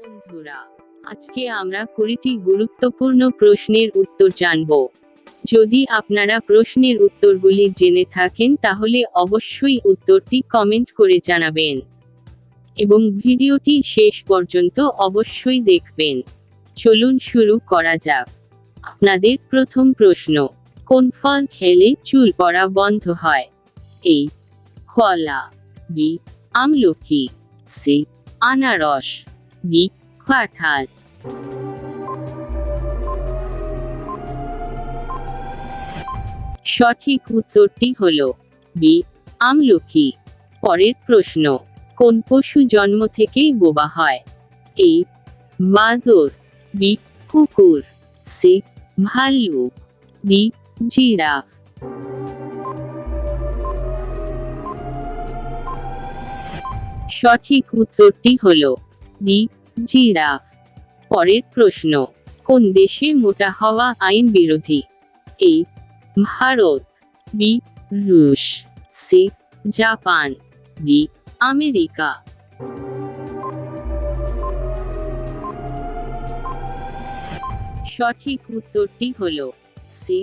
বন্ধুরা, আজকে আমরা 20টি গুরুত্বপূর্ণ প্রশ্নের উত্তর জানব। যদি আপনারা প্রশ্নের উত্তরগুলি জেনে থাকেন তাহলে অবশ্যই উত্তরটি কমেন্ট করে জানাবেন এবং ভিডিওটি শেষ পর্যন্ত অবশ্যই দেখবেন। চলুন শুরু করা যাক। আপনাদের প্রথম প্রশ্ন, কোন ফল খেলে চুল পড়া বন্ধ হয়? এ, কলা, বি, আমলকি, সি, আনারস, ডি, কাঁঠাল। সঠিক উত্তরটি হল বি, আমলকি। পরের প্রশ্ন, কোন পশু জন্ম থেকেই বোবা হয়? এ, বাদর, বি, কুকুর, সি, ভাল্লুক, ডি, জিরাফ। সঠিক উত্তরটি হল ডি, জিরাফ। পরের প্রশ্ন, কোন দেশে মোটা হওয়া আইন বিরোধী? এ, ভারত, বি, রুশ, সি, জাপান, ডি, আমেরিকা। সঠিক উত্তরটি হল সি,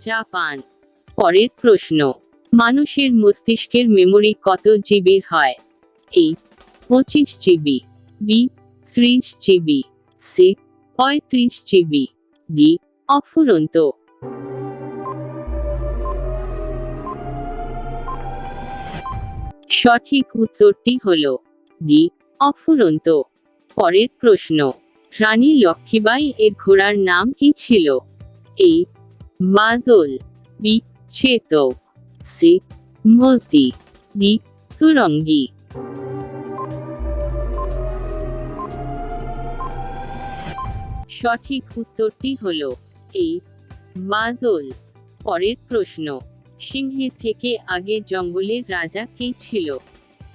জাপান। পরের প্রশ্ন, মানুষের মস্তিষ্কের মেমরি কত জিবির হয়? A, 25 GB, B, 30 GB, C, 35 GB, D, অফুরন্ত। সঠিক উত্তরটি হল ডি, অফুরন্ত। পরের প্রশ্ন, রানী লক্ষ্মীবাঈ এর ঘোড়ার নাম কি ছিল? এ, বাদল, বি, চেতক, সি, মতি, ডি, তুরঙ্গী। সঠিক উত্তরটি হল এ, বাদল। পরের প্রশ্ন, সিংহের থেকে আগে জঙ্গলের রাজা কে ছিল?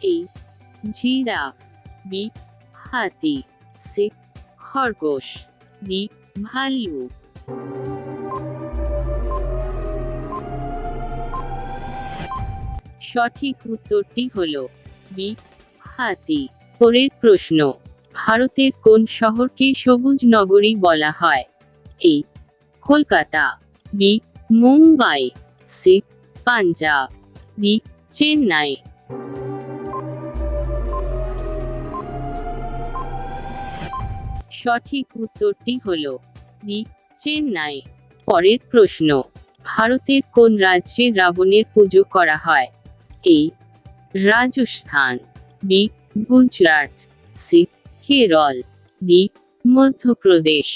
এ, জিরাফ, বি, হাতি, সি, খরগোশ, ডি, ভাল্লুক। সঠিক উত্তরটি হল বি, হাতি। পরের প্রশ্ন, ভারতের কোন শহরকে সবুজ নগরী বলা হয়? A, Kolkata, B, Mumbai, C, Punjab, D, Chennai. সঠিক উত্তরটি হল ডি, চেন্নাই। পরের প্রশ্ন, ভারতের কোন রাজ্যে রাবণের পুজো করা হয়? A, Rajasthan, B, Gujarat, C, Kerala, D, Madhya Pradesh.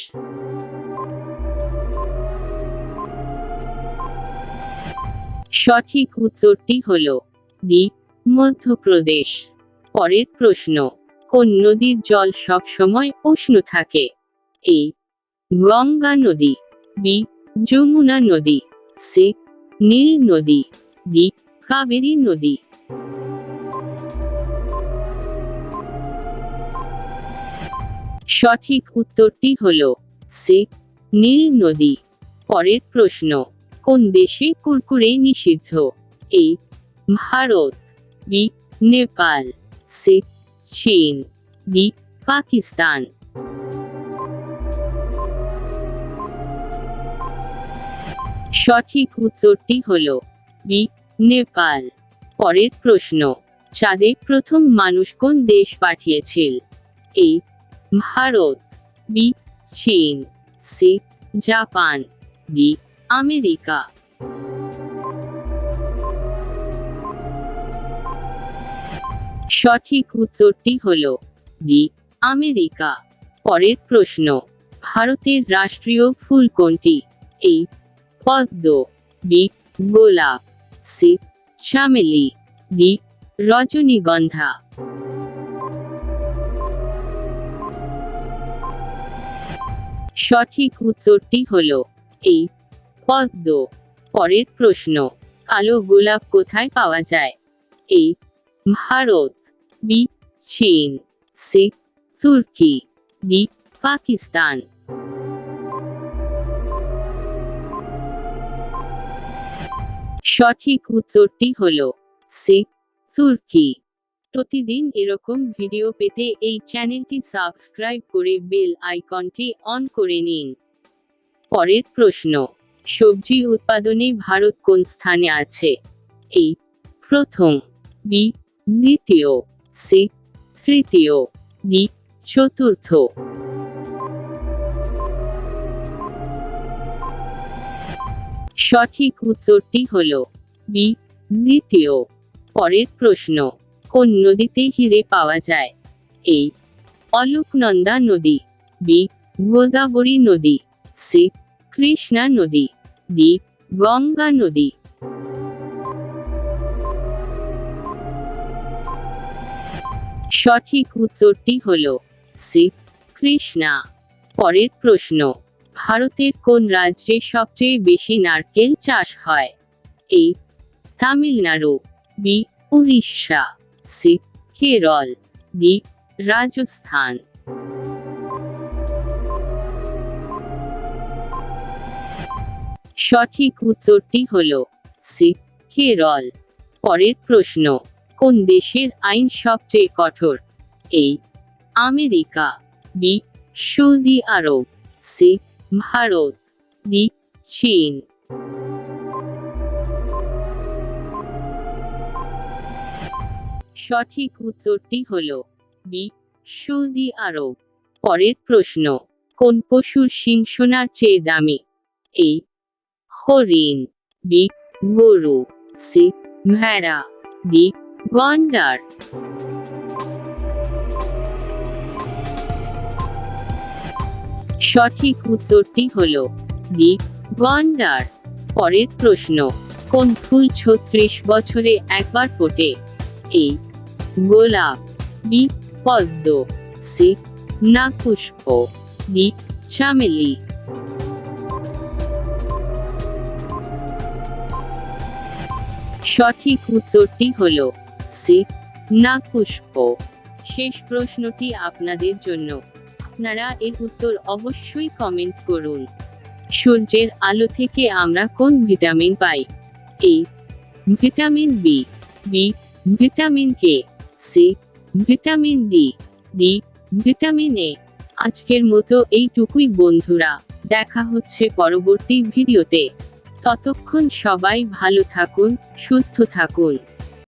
সঠিক উত্তরটি হল ডি, মধ্যপ্রদেশ। পরের প্রশ্ন, কোন নদীর জল সব সময় উষ্ণ থাকে? এ, গঙ্গা নদী, বি, যমুনা নদী, সি, নীল নদী, ডি, কাবেরী নদী। সঠিক উত্তরটি হল সি, নীল নদী। পরের প্রশ্ন, কোন দেশে কুরকুরে নিষিদ্ধ? এ, ভারত, বি, নেপাল, সি, চীন, ডি, পাকিস্তান। সঠিক উত্তরটি হল বি, নেপাল। পরের প্রশ্ন, চাঁদে প্রথম মানুষ কোন দেশ পাঠিয়েছিল? এ, ভারত, বি, চীন, সি, জাপান, ডি, আমেরিকা। সঠিক উত্তরটি হল ডি, আমেরিকা। পরের প্রশ্ন, ভারতের রাষ্ট্রীয় ফুল কোনটি? এ, পদ্ম, বি, গোলাপ, সি, চামেলি, ডি, রজনীগন্ধা। সঠিক উত্তরটি হল এ, পদ্ম। পরের প্রশ্ন, কালো গোলাপ কোথায় পাওয়া যায়? এ, ভারত, বি, চীন, সি, তুর্কি, ডি, পাকিস্তান। সঠিক উত্তরটি হল সি, তুর্কি। প্রতিদিন এরকম ভিডিও পেতে এই চ্যানেলটি সাবস্ক্রাইব করে বেল আইকনটি অন করে নিন। পরের প্রশ্ন, সবজি উৎপাদনে ভারত কোন স্থানে আছে? এই প্রথম, বি দ্বিতীয়, সি তৃতীয়, ডি চতুর্থ। সঠিক উত্তরটি হল বি দ্বিতীয়। পরের প্রশ্ন, কোন নদীতে হিরে পাওয়া যায়? এই অলকনন্দা নদী, বি গোদাবরী নদী, সি কৃষ্ণা নদী, ডি গঙ্গা নদী। সঠিক উত্তরটি হল সি কৃষ্ণা। পরের প্রশ্ন, ভারতের কোন রাজ্যে সবচেয়ে বেশি নারকেল চাষ হয়? A Tamil Nadu, B Orissa, C Kerala, D Rajasthan. সঠিক উত্তরটি হল সি কেরল। পরের প্রশ্ন, কোন দেশের আইন সবচেয়ে কঠোর? এই আমেরিকা, বি সৌদি আরব, সি ভারত, ডি চীন। সঠিক উত্তরটি হল বি সৌদি আরব। পরের প্রশ্ন, কোন পশুর শিং সোনার চেয়ে দামি? এই হরিণ, বি গরু, সি ভেড়া, ডি গন্ডার। সঠিক উত্তরটি হল ডি গন্ডার। পরের প্রশ্ন, কোন ফুল 36 বছরে একবার ফোটে? এই গোলাপ, বি পদ্ম, সি নাকপুষ্প, ডি চামেলি। সঠিক উত্তরটি হল সি নাকপুষ্প। শেষ প্রশ্নটি আপনাদের জন্য, আপনারা এর উত্তর অবশ্যই কমেন্ট করুন। সূর্যের আলো থেকে আমরা কোন ভিটামিন পাই? A vitamin B, B vitamin K, C vitamin D, D vitamin A. আজকের মতো এইটুকুই বন্ধুরা, দেখা হচ্ছে পরবর্তী ভিডিওতে। ততক্ষণ সবাই ভালো থাকুন, সুস্থ থাকুন।